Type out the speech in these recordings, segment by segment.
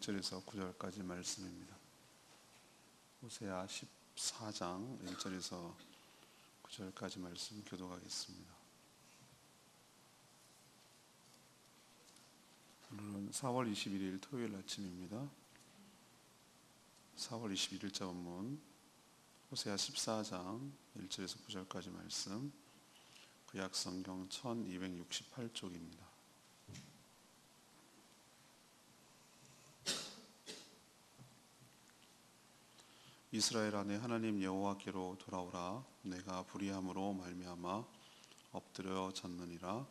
1절에서 9절까지 말씀입니다. 호세아 14장 1절에서 9절까지 말씀 교독하겠습니다. 오늘은 4월 21일 토요일 아침입니다. 4월 21일자 본문 호세아 14장 1절에서 9절까지 말씀, 구약성경 1268쪽입니다. 이스라엘아, 내 하나님 여호와께로 돌아오라. 내가 불의함으로 말미암아 엎드려 졌느니라.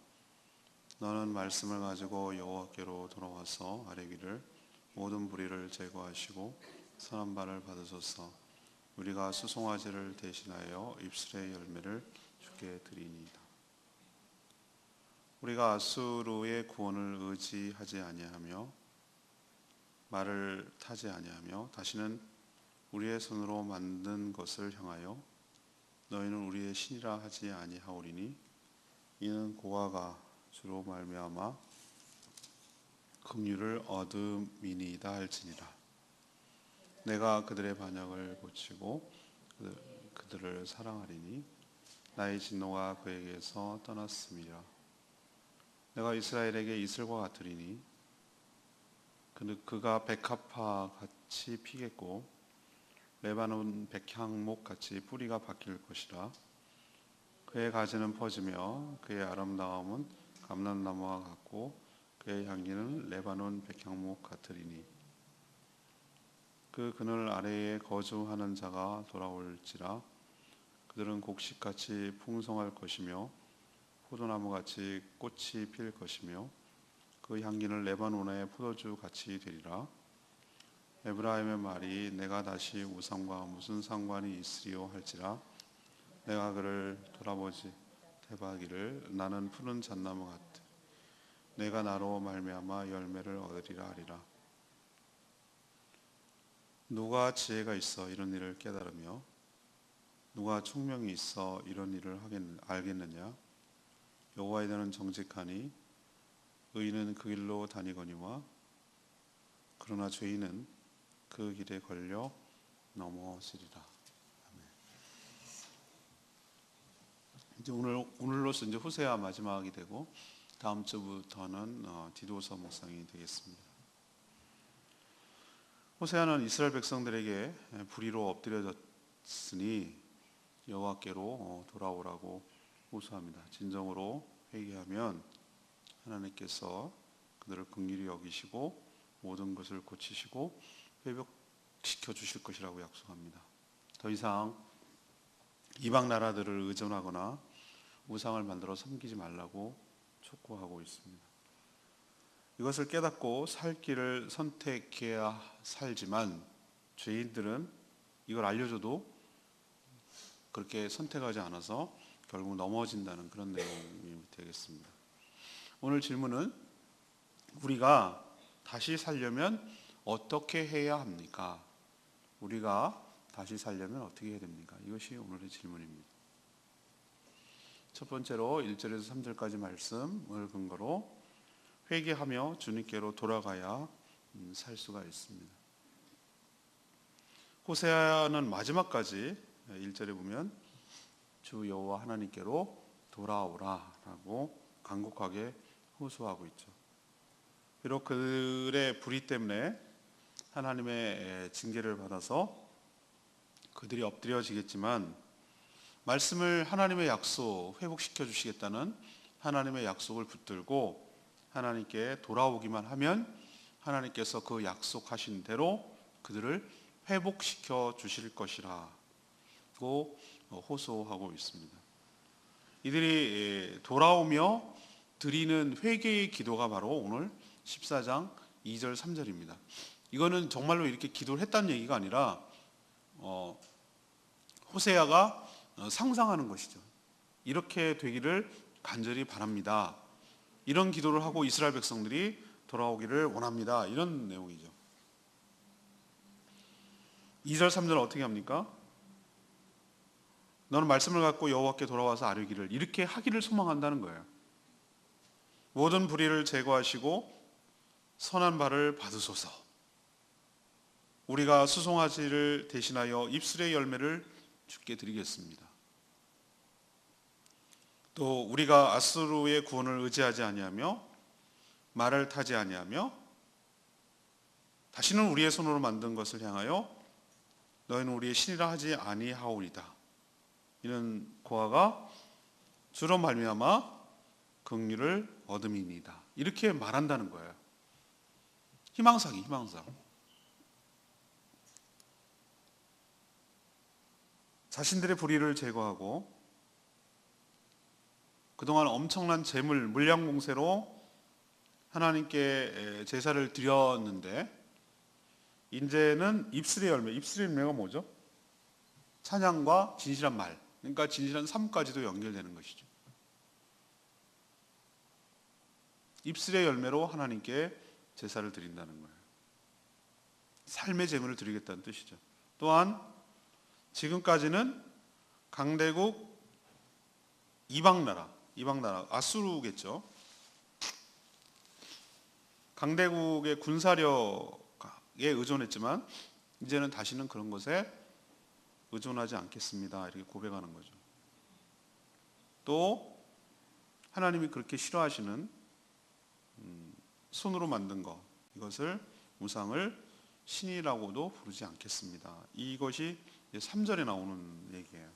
너는 말씀을 가지고 여호와께로 돌아와서 아뢰기를, 모든 불의를 제거하시고 선한 바를 받으소서. 우리가 수송아지를 대신하여 입술의 열매를 주께 드리니이다. 우리가 아수르의 구원을 의지하지 아니하며 말을 타지 아니하며 다시는 우리의 손으로 만든 것을 향하여 너희는 우리의 신이라 하지 아니하오리니, 이는 고아가 주로 말미암아 긍휼을 얻음이니이다 할지니라. 내가 그들의 반역을 고치고 그들을 사랑하리니 나의 진노가 그에게서 떠났음이라. 내가 이스라엘에게 이슬과 같으리니 그가 백합화 같이 피겠고 레바논 백향목 같이 뿌리가 바뀔 것이라. 그의 가지는 퍼지며 그의 아름다움은 감람나무와 같고 그의 향기는 레바논 백향목 같으리니, 그 그늘 아래에 거주하는 자가 돌아올지라. 그들은 곡식같이 풍성할 것이며 포도나무같이 꽃이 필 것이며 그 향기는 레바논의 포도주 같이 되리라. 에브라임의 말이 내가 다시 우상과 무슨 상관이 있으리요 할지라. 내가 그를 돌아보지 대바기를, 나는 푸른 잣나무 같으. 내가 나로 말미암아 열매를 얻으리라 하리라. 누가 지혜가 있어 이런 일을 깨달으며 누가 총명이 있어 이런 일을 알겠느냐. 여호와의 눈은 정직하니 의인은 그 길로 다니거니와 그러나 죄인은 그 길에 걸려 넘어지리라. 아멘. 이제 오늘로서 이제 호세아 마지막이 되고 다음 주부터는 디도서 묵상이 되겠습니다. 호세아는 이스라엘 백성들에게 불의로 엎드려졌으니 여호와께로 돌아오라고 호소합니다. 진정으로 회개하면 하나님께서 그들을 긍휼히 여기시고 모든 것을 고치시고 회복시켜 주실 것이라고 약속합니다. 더 이상 이방 나라들을 의존하거나 우상을 만들어 섬기지 말라고 촉구하고 있습니다. 이것을 깨닫고 살 길을 선택해야 살지만 죄인들은 이걸 알려줘도 그렇게 선택하지 않아서 결국 넘어진다는 그런 내용이 되겠습니다. 오늘 질문은, 우리가 다시 살려면 어떻게 해야 합니까? 우리가 다시 살려면 어떻게 해야 됩니까? 이것이 오늘의 질문입니다. 첫 번째로 1절에서 3절까지 말씀을 근거로 회개하며 주님께로 돌아가야 살 수가 있습니다. 호세아는 마지막까지 1절에 보면 주 여호와 하나님께로 돌아오라라고 간곡하게 호소하고 있죠. 비록 그들의 불의 때문에 하나님의 징계를 받아서 그들이 엎드려지겠지만 말씀을, 하나님의 약속, 회복시켜 주시겠다는 하나님의 약속을 붙들고 하나님께 돌아오기만 하면 하나님께서 그 약속하신 대로 그들을 회복시켜 주실 것이라고 호소하고 있습니다. 이들이 돌아오며 드리는 회개의 기도가 바로 오늘 14장 2절 3절입니다. 이거는 정말로 이렇게 기도를 했다는 얘기가 아니라 호세아가 상상하는 것이죠. 이렇게 되기를 간절히 바랍니다. 이런 기도를 하고 이스라엘 백성들이 돌아오기를 원합니다. 이런 내용이죠. 2절 3절은 어떻게 합니까? 너는 말씀을 갖고 여호와께 돌아와서 아뢰기를, 이렇게 하기를 소망한다는 거예요. 모든 불의를 제거하시고 선한 바를 받으소서. 우리가 수송아지를 대신하여 입술의 열매를 주께 드리겠습니다. 또 우리가 아수르의 구원을 의지하지 아니하며 말을 타지 아니하며 다시는 우리의 손으로 만든 것을 향하여 너희는 우리의 신이라 하지 아니하오리다. 이는 고아가 주로 말미암아 긍휼을 얻음이니이다. 이렇게 말한다는 거예요. 희망사기, 희망사. 자신들의 불의를 제거하고 그동안 엄청난 재물, 물량 공세로 하나님께 제사를 드렸는데 이제는 입술의 열매, 입술의 열매가 뭐죠? 찬양과 진실한 말, 그러니까 진실한 삶까지도 연결되는 것이죠. 입술의 열매로 하나님께 제사를 드린다는 거예요. 삶의 제물을 드리겠다는 뜻이죠. 또한 지금까지는 강대국 이방나라 아수르겠죠. 강대국의 군사력에 의존했지만 이제는 다시는 그런 것에 의존하지 않겠습니다. 이렇게 고백하는 거죠. 또 하나님이 그렇게 싫어하시는 손으로 만든 것, 이것을 우상을 신이라고도 부르지 않겠습니다. 이것이 3절에 나오는 얘기예요.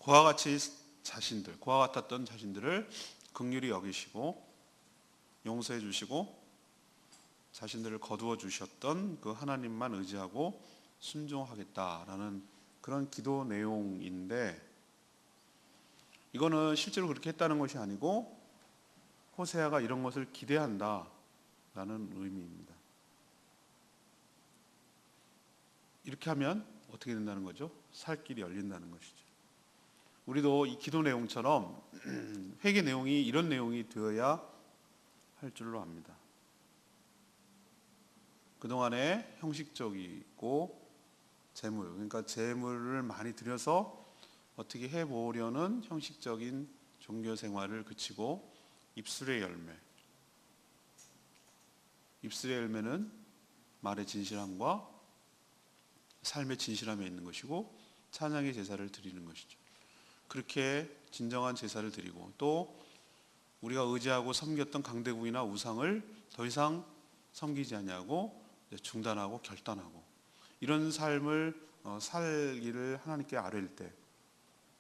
고아 같았던 자신들을 긍휼히 여기시고 용서해 주시고 자신들을 거두어 주셨던 그 하나님만 의지하고 순종하겠다라는 그런 기도 내용인데, 이거는 실제로 그렇게 했다는 것이 아니고 호세아가 이런 것을 기대한다라는 의미입니다. 이렇게 하면 어떻게 된다는 거죠? 살 길이 열린다는 것이죠. 우리도 이 기도 내용처럼 회개 내용이 이런 내용이 되어야 할 줄로 압니다. 그동안에 형식적이고 재물, 그러니까 재물을 많이 들여서 어떻게 해보려는 형식적인 종교 생활을 그치고 입술의 열매, 입술의 열매는 말의 진실함과 삶의 진실함에 있는 것이고 찬양의 제사를 드리는 것이죠. 그렇게 진정한 제사를 드리고 또 우리가 의지하고 섬겼던 강대국이나 우상을 더 이상 섬기지 아니하고 중단하고 결단하고 이런 삶을 살기를 하나님께 아뢰일 때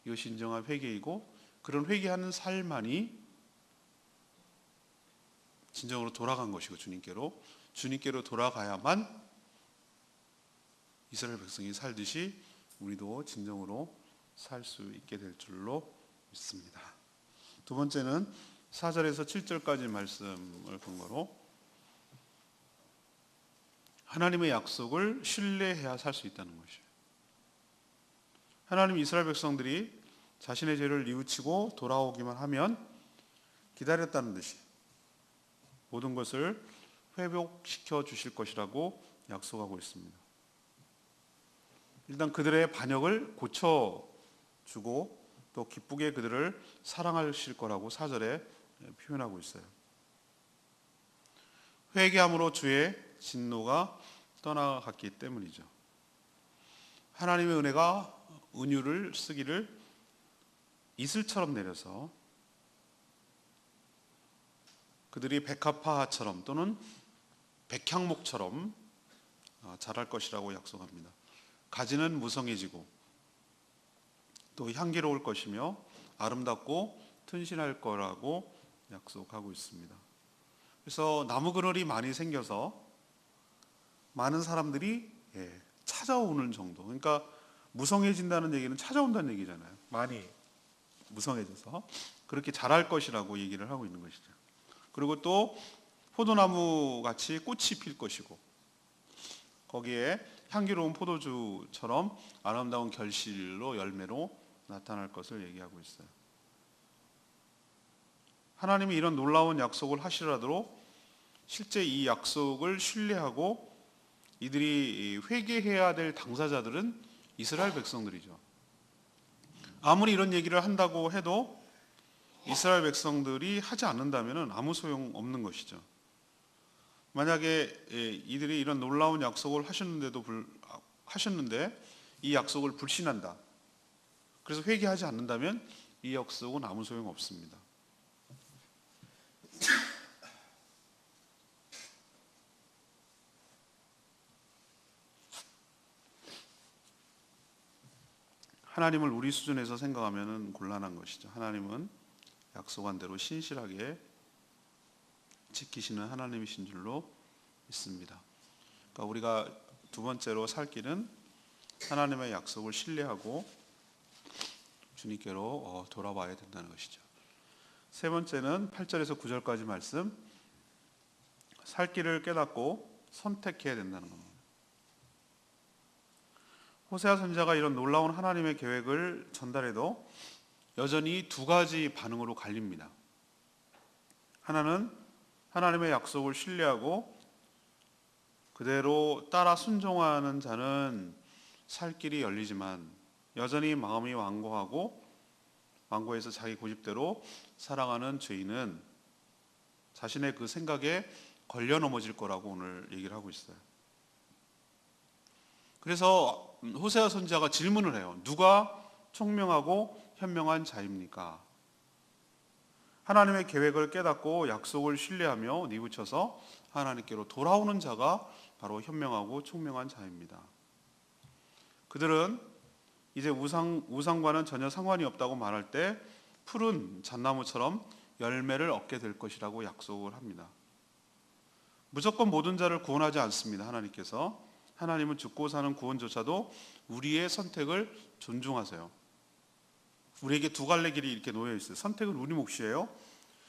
이것이 진정한 회개이고, 그런 회개하는 삶만이 진정으로 돌아간 것이고 주님께로 돌아가야만 이스라엘 백성이 살듯이 우리도 진정으로 살 수 있게 될 줄로 믿습니다. 두 번째는 4절에서 7절까지 말씀을 근거로 하나님의 약속을 신뢰해야 살 수 있다는 것이에요. 하나님 이스라엘 백성들이 자신의 죄를 뉘우치고 돌아오기만 하면 기다렸다는 듯이 모든 것을 회복시켜 주실 것이라고 약속하고 있습니다. 일단 그들의 반역을 고쳐주고 또 기쁘게 그들을 사랑하실 거라고 4절에 표현하고 있어요. 회개함으로 주의 진노가 떠나갔기 때문이죠. 하나님의 은혜가 은유를 쓰기를 이슬처럼 내려서 그들이 백합화처럼 또는 백향목처럼 자랄 것이라고 약속합니다. 가지는 무성해지고 또 향기로울 것이며 아름답고 튼실할 거라고 약속하고 있습니다. 그래서 나무 그늘이 많이 생겨서 많은 사람들이 찾아오는 정도, 그러니까 무성해진다는 얘기는 찾아온다는 얘기잖아요. 많이 무성해져서 그렇게 자랄 것이라고 얘기를 하고 있는 것이죠. 그리고 또 포도나무 같이 꽃이 필 것이고 거기에 향기로운 포도주처럼 아름다운 결실로 열매로 나타날 것을 얘기하고 있어요. 하나님이 이런 놀라운 약속을 하시라도 실제 이 약속을 신뢰하고 이들이 회개해야 될 당사자들은 이스라엘 백성들이죠. 아무리 이런 얘기를 한다고 해도 이스라엘 백성들이 하지 않는다면 아무 소용 없는 것이죠. 만약에 이들이 이런 놀라운 약속을 하셨는데 이 약속을 불신한다. 그래서 회개하지 않는다면 이 약속은 아무 소용 없습니다. 하나님을 우리 수준에서 생각하면 곤란한 것이죠. 하나님은 약속한 대로 신실하게 지키시는 하나님이신 줄로 믿습니다. 그러니까 우리가 두 번째로 살 길은 하나님의 약속을 신뢰하고 주님께로 돌아와야 된다는 것이죠. 세 번째는 8절에서 9절까지 말씀, 살 길을 깨닫고 선택해야 된다는 겁니다. 호세아 선지자가 이런 놀라운 하나님의 계획을 전달해도 여전히 두 가지 반응으로 갈립니다. 하나는 하나님의 약속을 신뢰하고 그대로 따라 순종하는 자는 살 길이 열리지만 여전히 마음이 완고하고 완고해서 자기 고집대로 살아가는 죄인은 자신의 그 생각에 걸려 넘어질 거라고 오늘 얘기를 하고 있어요. 그래서 호세아 선지자가 질문을 해요. 누가 총명하고 현명한 자입니까? 하나님의 계획을 깨닫고 약속을 신뢰하며 뉘우쳐서 하나님께로 돌아오는 자가 바로 현명하고 총명한 자입니다. 그들은 이제 우상과는 전혀 상관이 없다고 말할 때 푸른 잣나무처럼 열매를 얻게 될 것이라고 약속을 합니다. 무조건 모든 자를 구원하지 않습니다. 하나님께서. 하나님은 죽고 사는 구원조차도 우리의 선택을 존중하세요. 우리에게 두 갈래 길이 이렇게 놓여 있어요. 선택은 우리 몫이에요.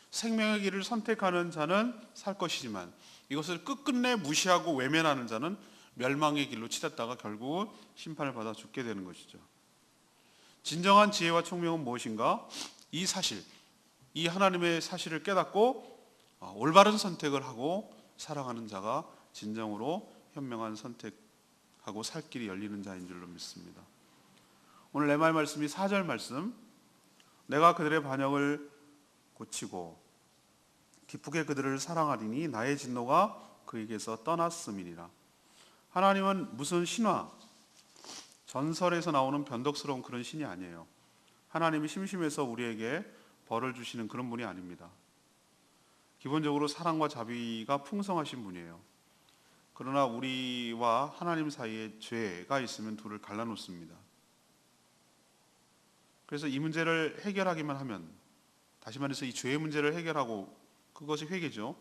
생명의 길을 선택하는 자는 살 것이지만 이것을 끝끝내 무시하고 외면하는 자는 멸망의 길로 치닫다가 결국은 심판을 받아 죽게 되는 것이죠. 진정한 지혜와 총명은 무엇인가? 이 사실, 이 하나님의 사실을 깨닫고 올바른 선택을 하고 살아가는 자가 진정으로 현명한 선택하고 살 길이 열리는 자인 줄로 믿습니다. 오늘 내 말씀이 4절 말씀, 내가 그들의 반역을 고치고 기쁘게 그들을 사랑하리니 나의 진노가 그에게서 떠났음이니라. 하나님은 무슨 신화, 전설에서 나오는 변덕스러운 그런 신이 아니에요. 하나님이 심심해서 우리에게 벌을 주시는 그런 분이 아닙니다. 기본적으로 사랑과 자비가 풍성하신 분이에요. 그러나 우리와 하나님 사이에 죄가 있으면 둘을 갈라놓습니다. 그래서 이 문제를 해결하기만 하면, 다시 말해서 이 죄의 문제를 해결하고, 그것이 회개죠.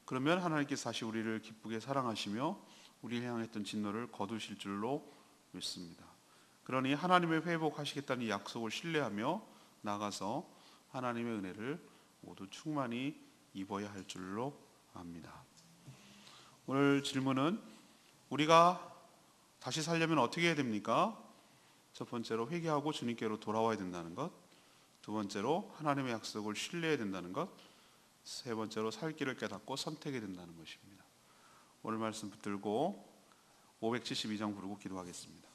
그러면 하나님께서 다시 우리를 기쁘게 사랑하시며 우리를 향했던 진노를 거두실 줄로 믿습니다. 그러니 하나님의 회복하시겠다는 이 약속을 신뢰하며 나가서 하나님의 은혜를 모두 충만히 입어야 할 줄로 압니다. 오늘 질문은 우리가 다시 살려면 어떻게 해야 됩니까? 첫 번째로 회개하고 주님께로 돌아와야 된다는 것, 두 번째로 하나님의 약속을 신뢰해야 된다는 것, 세 번째로 살 길을 깨닫고 선택해야 된다는 것입니다. 오늘 말씀 붙들고 572장 부르고 기도하겠습니다.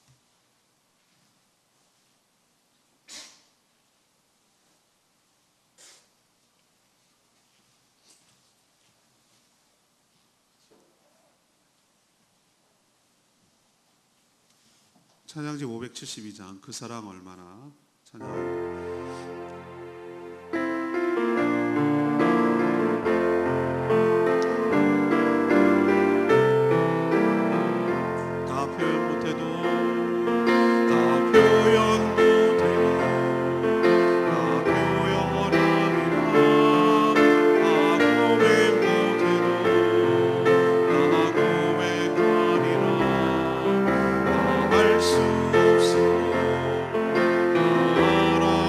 찬양지 572장 그 사랑 얼마나 찬양합니다. 수 없어 알아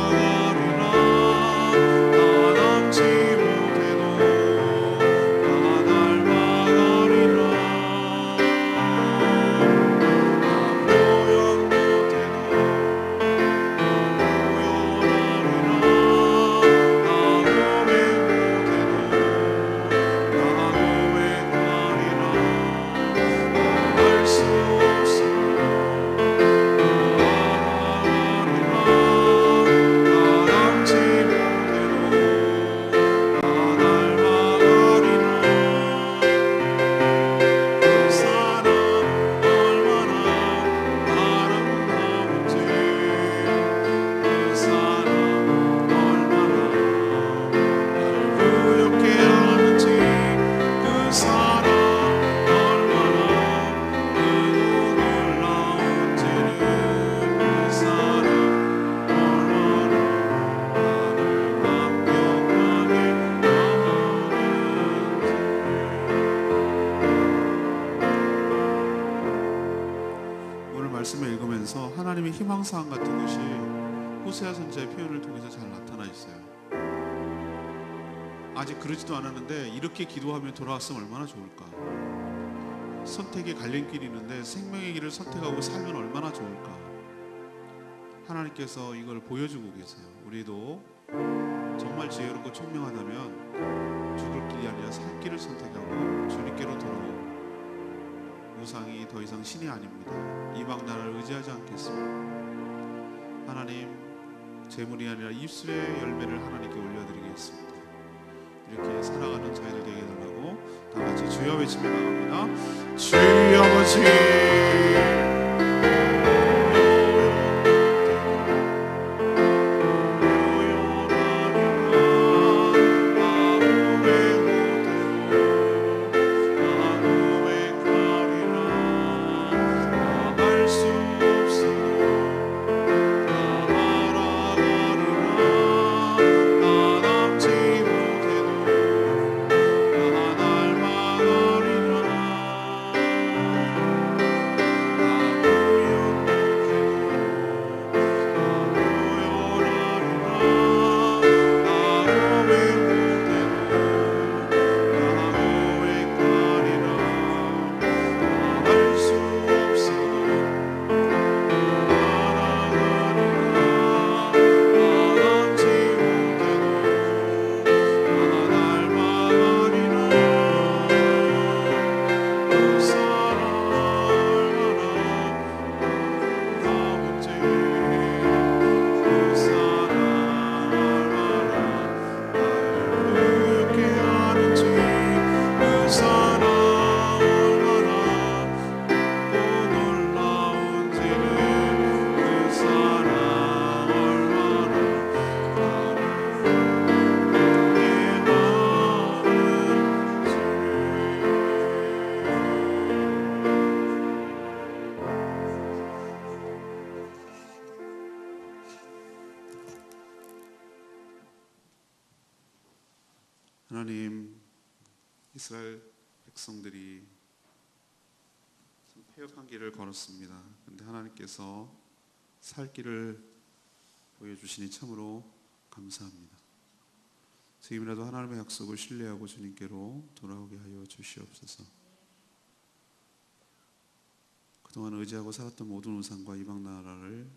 하나님의 희망사항 같은 것이 호세아 선지자의 표현을 통해서 잘 나타나 있어요. 아직 그러지도 않았는데 이렇게 기도하며 돌아왔으면 얼마나 좋을까. 선택의 갈림길이 있는데 생명의 길을 선택하고 살면 얼마나 좋을까. 하나님께서 이걸 보여주고 계세요. 우리도 정말 지혜롭고 총명하다면 죽을 길이 아니라 살 길을 선택하고 주님께로 돌아오고, 우상이 더 이상 신이 아닙니다. 이방 나라를 의지하지 않겠습니다. 하나님, 재물이 아니라 입술의 열매를 하나님께 올려드리겠습니다. 이렇게 살아가는 저희들 되게 해달라고 다 같이 주여 외치며 나갑니다. 주여 아버지, 하나님, 이스라엘 백성들이 패역한 길을 걸었습니다. 그런데 하나님께서 살 길을 보여주시니 참으로 감사합니다. 지금이라도 하나님의 약속을 신뢰하고 주님께로 돌아오게 하여 주시옵소서. 그동안 의지하고 살았던 모든 우상과 이방 나라를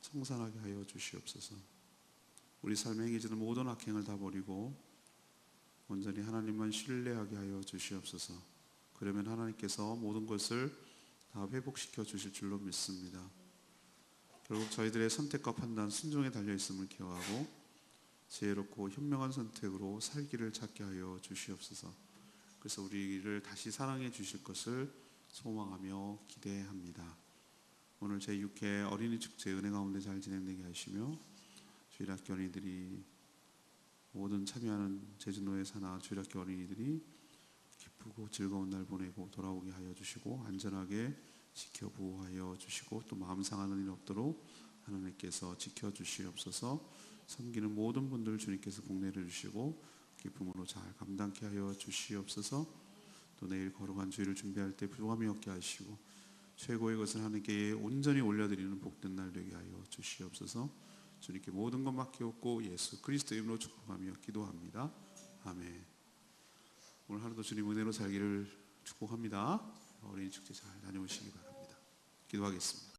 청산하게 하여 주시옵소서. 우리 삶에 행해지는 모든 악행을 다 버리고 온전히 하나님만 신뢰하게 하여 주시옵소서. 그러면 하나님께서 모든 것을 다 회복시켜 주실 줄로 믿습니다. 결국 저희들의 선택과 판단, 순종에 달려있음을 기억하고 지혜롭고 현명한 선택으로 살 길을 찾게 하여 주시옵소서. 그래서 우리를 다시 사랑해 주실 것을 소망하며 기대합니다. 오늘 제6회 어린이 축제 은혜 가운데 잘 진행되게 하시며 주일학교 어린이들이 모든 참여하는 제주노예 산하 주일학교 어린이들이 기쁘고 즐거운 날 보내고 돌아오게 하여 주시고 안전하게 지켜 보호하여 주시고 또 마음 상하는 일 없도록 하나님께서 지켜 주시옵소서. 섬기는 모든 분들 주님께서 복내려 주시고 기쁨으로 잘 감당케 하여 주시옵소서. 또 내일 거룩한 주일을 준비할 때 부감이 없게 하시고 최고의 것을 하나님께 온전히 올려드리는 복된 날 되게 하여 주시옵소서. 주님께 모든 것 맡기옵고 예수 그리스도 이름으로 축복하며 기도합니다. 아멘. 오늘 하루도 주님 은혜로 살기를 축복합니다. 어린이 축제 잘 다녀오시기 바랍니다. 기도하겠습니다.